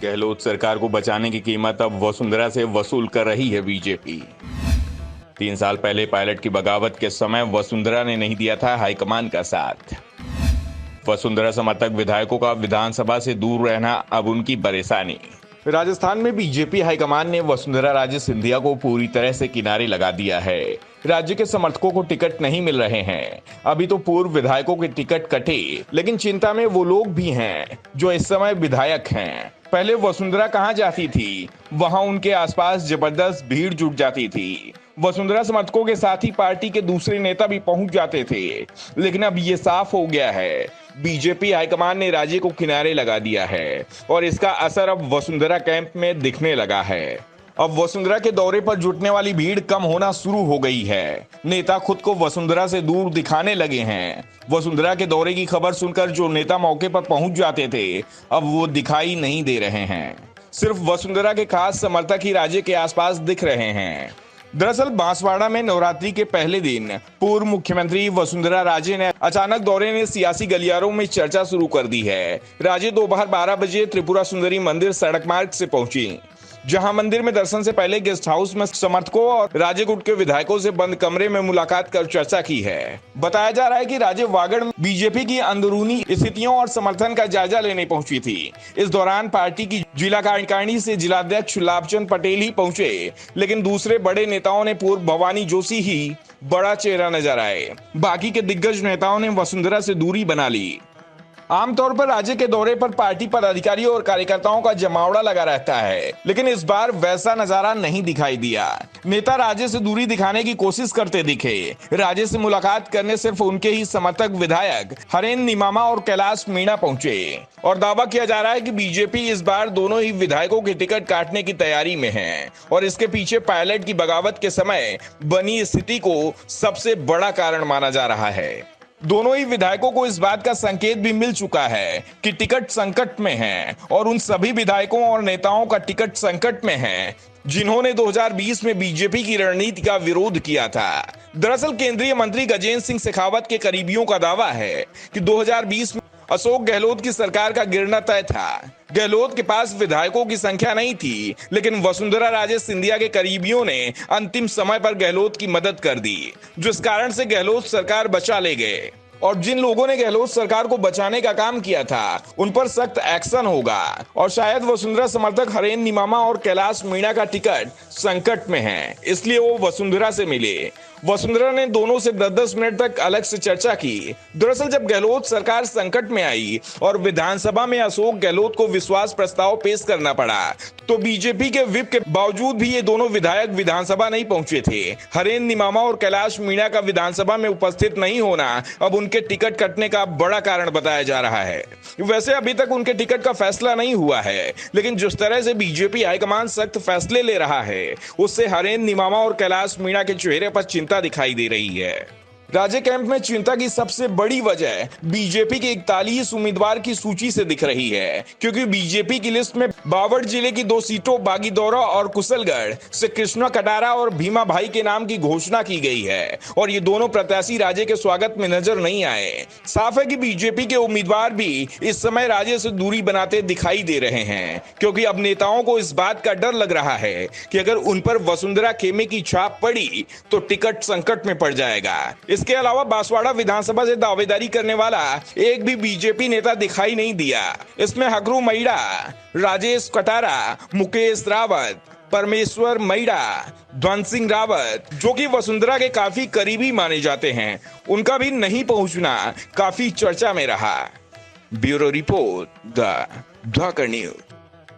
गहलोत सरकार को बचाने की कीमत अब वसुंधरा से वसूल कर रही है बीजेपी। 3 साल पहले पायलट की बगावत के समय वसुंधरा ने नहीं दिया था हाईकमान का साथ। वसुंधरा समर्थक विधायकों का विधानसभा से दूर रहना अब उनकी परेशानी। राजस्थान में बीजेपी हाईकमान ने वसुंधरा राजे सिंधिया को पूरी तरह से किनारे लगा दिया है। राज्य के समर्थकों को टिकट नहीं मिल रहे हैं। अभी तो पूर्व विधायकों के टिकट कटे, लेकिन चिंता में वो लोग भी हैं जो इस समय विधायक हैं। पहले वसुंधरा कहां जाती थी, वहां उनके आसपास जबरदस्त भीड़ जुट जाती थी। वसुंधरा समर्थकों के साथ ही पार्टी के दूसरे नेता भी पहुंच जाते थे, लेकिन अब ये साफ हो गया है, बीजेपी हाईकमान ने राज्य को किनारे लगा दिया है और इसका असर अब वसुंधरा कैंप में दिखने लगा है। अब वसुंधरा के दौरे पर जुटने वाली भीड़ कम होना शुरू हो गई है। नेता खुद को वसुंधरा से दूर दिखाने लगे हैं। वसुंधरा के दौरे की खबर सुनकर जो नेता मौके पर पहुंच जाते थे, अब वो दिखाई नहीं दे रहे हैं। सिर्फ वसुंधरा के खास समर्थक ही राज्य के आसपास दिख रहे हैं। दरअसल बांसवाड़ा में नवरात्रि के पहले दिन पूर्व मुख्यमंत्री वसुंधरा राजे ने अचानक दौरे ने सियासी गलियारों में चर्चा शुरू कर दी है। राजे दोपहर 12 बजे त्रिपुरा सुंदरी मंदिर सड़क मार्ग से पहुंची, जहां मंदिर में दर्शन से पहले गेस्ट हाउस में समर्थकों और राजे गुट के विधायकों से बंद कमरे में मुलाकात कर चर्चा की है। बताया जा रहा है कि राजे वागड़ में बीजेपी की अंदरूनी स्थितियों और समर्थन का जायजा लेने पहुंची थी। इस दौरान पार्टी की जिला कार्यकारिणी से जिलाध्यक्ष लाभचंद पटेल ही पहुंचे, लेकिन दूसरे बड़े नेताओं ने पूर्व भवानी जोशी ही बड़ा चेहरा नजर आए। बाकी के दिग्गज नेताओं ने वसुंधरा से दूरी बना ली। आमतौर पर राज्य के दौरे पर पार्टी पदाधिकारियों और कार्यकर्ताओं का जमावड़ा लगा रहता है, लेकिन इस बार वैसा नजारा नहीं दिखाई दिया। नेता राज्य से दूरी दिखाने की कोशिश करते दिखे। राज्य से मुलाकात करने सिर्फ उनके ही समर्थक विधायक हरेन निमामा और कैलाश मीणा पहुंचे और दावा किया जा रहा है कि बीजेपी इस बार दोनों ही विधायकों के टिकट काटने की तैयारी में है और इसके पीछे पायलट की बगावत के समय बनी स्थिति को सबसे बड़ा कारण माना जा रहा है। दोनों ही विधायकों को इस बात का संकेत भी मिल चुका है कि टिकट संकट में है और उन सभी विधायकों और नेताओं का टिकट संकट में है जिन्होंने 2020 में बीजेपी की रणनीति का विरोध किया था। दरअसल केंद्रीय मंत्री गजेंद्र सिंह शेखावत के करीबियों का दावा है कि 2020 में अशोक गहलोत की सरकार का गिरना तय था। गहलोत के पास विधायकों की संख्या नहीं थी, लेकिन वसुंधरा राजे सिंधिया के करीबियों ने अंतिम समय पर गहलोत की मदद कर दी, जिस कारण से गहलोत सरकार बचा ले गए। और जिन लोगों ने गहलोत सरकार को बचाने का काम किया था, उन पर सख्त एक्शन होगा और शायद वसुंधरा समर्थक हरेन निमामा और कैलाश मीणा का टिकट संकट में है, इसलिए वो वसुंधरा से मिले। वसुंधरा ने दोनों से 10-10 मिनट तक अलग से चर्चा की। दरअसल जब गहलोत सरकार संकट में आई और विधानसभा में अशोक गहलोत को विश्वास प्रस्ताव पेश करना पड़ा, तो बीजेपी के व्हिप के बावजूद भी ये दोनों विधायक विधानसभा नहीं पहुंचे थे। हरेन निमामा और कैलाश मीणा का विधानसभा में उपस्थित नहीं होना अब उनके टिकट कटने का बड़ा कारण बताया जा रहा है। वैसे अभी तक उनके टिकट का फैसला नहीं हुआ है, लेकिन जिस तरह से बीजेपी हाईकमान सख्त फैसले ले रहा है, उससे हरेन निमामा और कैलाश मीणा के चेहरे पर चिंता दिखाई दे रही है। राज्य कैंप में चिंता की सबसे बड़ी वजह बीजेपी के 41 उम्मीदवार की सूची से दिख रही है, क्योंकि बीजेपी की लिस्ट में बावड़ जिले की 2 सीटों बागीदौरा और कुशलगढ़ से कृष्णा कटारा और भीमा भाई के नाम की घोषणा की गई है और ये दोनों प्रत्याशी राज्य के स्वागत में नजर नहीं आए। साफ है कि बीजेपी के उम्मीदवार भी इस समय राज्य से दूरी बनाते दिखाई दे रहे हैं, क्योंकि अब नेताओं को इस बात का डर लग रहा है कि अगर उन पर वसुंधरा खेमे की छाप पड़ी तो टिकट संकट में पड़ जाएगा। इसके अलावा बांसवाड़ा विधानसभा से दावेदारी करने वाला एक भी बीजेपी नेता दिखाई नहीं दिया। इसमें हकरू मैड़ा, राजेश कटारा, मुकेश रावत, परमेश्वर मैड़ा, ध्वन सिंह रावत, जो कि वसुंधरा के काफी करीबी माने जाते हैं, उनका भी नहीं पहुंचना काफी चर्चा में रहा। Bureau report, the news.